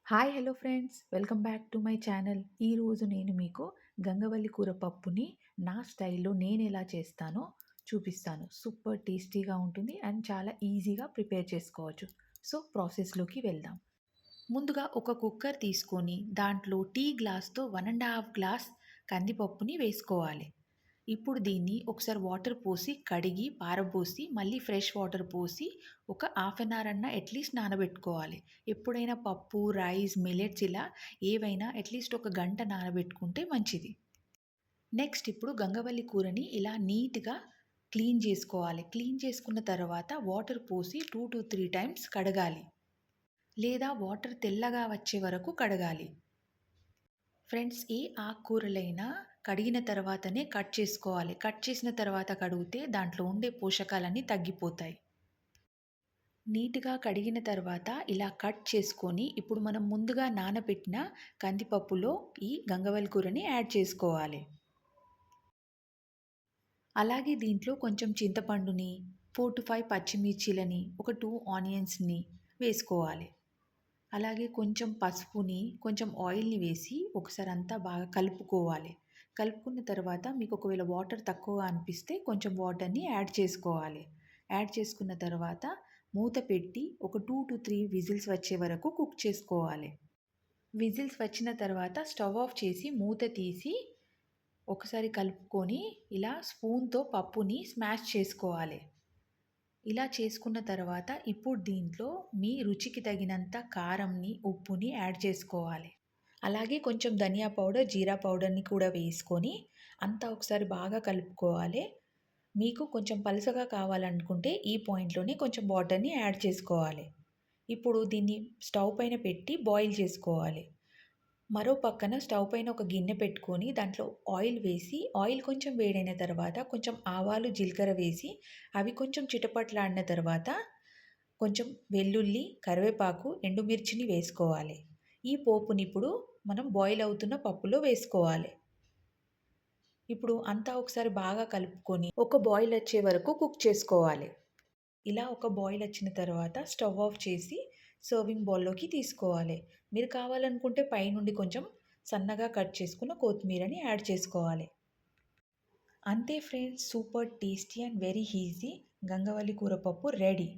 Hi hello friends welcome back to my channel. ఈరోజు నేను మీకు గంగవల్లి కూర పప్పుని నా స్టైల్లో నేను ఎలా చేస్తానో చూపిస్తాను. సూపర్ టేస్టీగా ఉంటుంది అండ్ చాలా ఈజీగా ప్రిపేర్ చేసుకోవచ్చు. సో ప్రాసెస్లోకి వెళ్దాం. ముందుగా ఒక కుక్కర్ తీసుకొని దాంట్లో టీ గ్లాస్తో 1.5 గ్లాస్ కందిపప్పుని వేసుకోవాలి. ఇప్పుడు దీన్ని ఒకసారి వాటర్ పోసి కడిగి పారబోసి మళ్ళీ ఫ్రెష్ వాటర్ పోసి ఒక హాఫ్ అన్ అవర్ అన్నా అట్లీస్ట్ నానబెట్టుకోవాలి. ఎప్పుడైనా పప్పు, రైస్, మిల్లెట్స్ ఇలా ఏవైనా అట్లీస్ట్ ఒక గంట నానబెట్టుకుంటే మంచిది. నెక్స్ట్ ఇప్పుడు గంగవల్లి కూరని ఇలా నీట్‌గా క్లీన్ చేసుకోవాలి. క్లీన్ చేసుకున్న తర్వాత వాటర్ పోసి 2-3 టైమ్స్ కడగాలి. లేదా వాటర్ తెల్లగా వచ్చే వరకు కడగాలి. ఫ్రెండ్స్, ఏ ఆకుకూరలైనా కడిగిన తర్వాతనే కట్ చేసుకోవాలి. కట్ చేసిన తర్వాత కడిగితే దాంట్లో ఉండే పోషకాలన్నీ తగ్గిపోతాయి. నీట్‌గా కడిగిన తర్వాత ఇలా కట్ చేసుకొని ఇప్పుడు మనం ముందుగా నానబెట్టిన కందిపప్పులో ఈ గంగవల్లి కూరని యాడ్ చేసుకోవాలి. అలాగే దీంట్లో కొంచెం చింతపండుని, 4-5 పచ్చిమిర్చీలని, ఒక 2 ఆనియన్స్‌ని వేసుకోవాలి. అలాగే కొంచెం పసుపుని, కొంచెం ఆయిల్‌ని వేసి ఒకసారి అంతా బాగా కలుపుకోవాలి. కలుపుకున్న తర్వాత మీకు ఒకవేళ వాటర్ తక్కువగా అనిపిస్తే కొంచెం వాటర్‌ని యాడ్ చేసుకోవాలి. యాడ్ చేసుకున్న తర్వాత మూత పెట్టి ఒక 2-3 విజిల్స్ వచ్చే వరకు కుక్ చేసుకోవాలి. విజిల్స్ వచ్చిన తర్వాత స్టవ్ ఆఫ్ చేసి మూత తీసి ఒకసారి కలుపుకొని ఇలా స్పూన్‌తో పప్పుని స్మాష్ చేసుకోవాలి. ఇలా చేసుకున్న తర్వాత ఇప్పుడు దీంట్లో మీ రుచికి తగినంత కారంని, ఉప్పుని యాడ్ చేసుకోవాలి. అలాగే కొంచెం ధనియా పౌడర్, జీరా పౌడర్‌ని కూడా వేసుకొని అంతా ఒకసారి బాగా కలుపుకోవాలి. మీకు కొంచెం పలుచగా కావాలనుకుంటే ఈ పాయింట్‌లోనే కొంచెం వాటర్‌ని యాడ్ చేసుకోవాలి. ఇప్పుడు దీన్ని స్టవ్ పైన పెట్టి బాయిల్ చేసుకోవాలి. మరో పక్కన స్టవ్ పైన ఒక గిన్నె పెట్టుకొని దాంట్లో ఆయిల్ వేసి, ఆయిల్ కొంచెం వేడైన తర్వాత కొంచెం ఆవాలు, జీలకర్ర వేసి అవి కొంచెం చిటపటలాడిన తర్వాత కొంచెం వెల్లుల్లి, కరివేపాకు, ఎండుమిర్చిని వేసుకోవాలి. ఈ పోపుని ఇప్పుడు మనం బాయిల్ అవుతున్న పప్పులో వేసుకోవాలి. ఇప్పుడు అంతా ఒకసారి బాగా కలుపుకొని ఒక బాయిల్ వచ్చే వరకు కుక్ చేసుకోవాలి. ఇలా ఒక బాయిల్ వచ్చిన తర్వాత స్టవ్ ఆఫ్ చేసి సర్వింగ్ బౌల్‌లోకి తీసుకోవాలి. మీరు కావాలనుకుంటే పైనుండి కొంచెం సన్నగా కట్ చేసుకున్న కొత్తిమీరని యాడ్ చేసుకోవాలి. అంతే friends, super tasty and very easy గంగవల్లి కూర పప్పు రెడీ.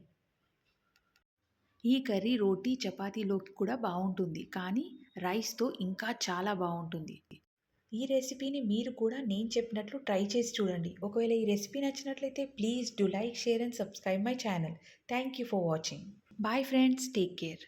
ఈ కర్రీ రోటీ, చపాతీలోకి కూడా బావుంటుంది. కానీ రైస్‌తో ఇంకా చాలా బావుంటుంది. ఈ రెసిపీని మీరు కూడా నేను చెప్పినట్లు ట్రై చేసి చూడండి. ఒకవేళ ఈ రెసిపీ నచ్చినట్లయితే please do like, share and subscribe my channel. Thank you for watching. Bye friends, take care.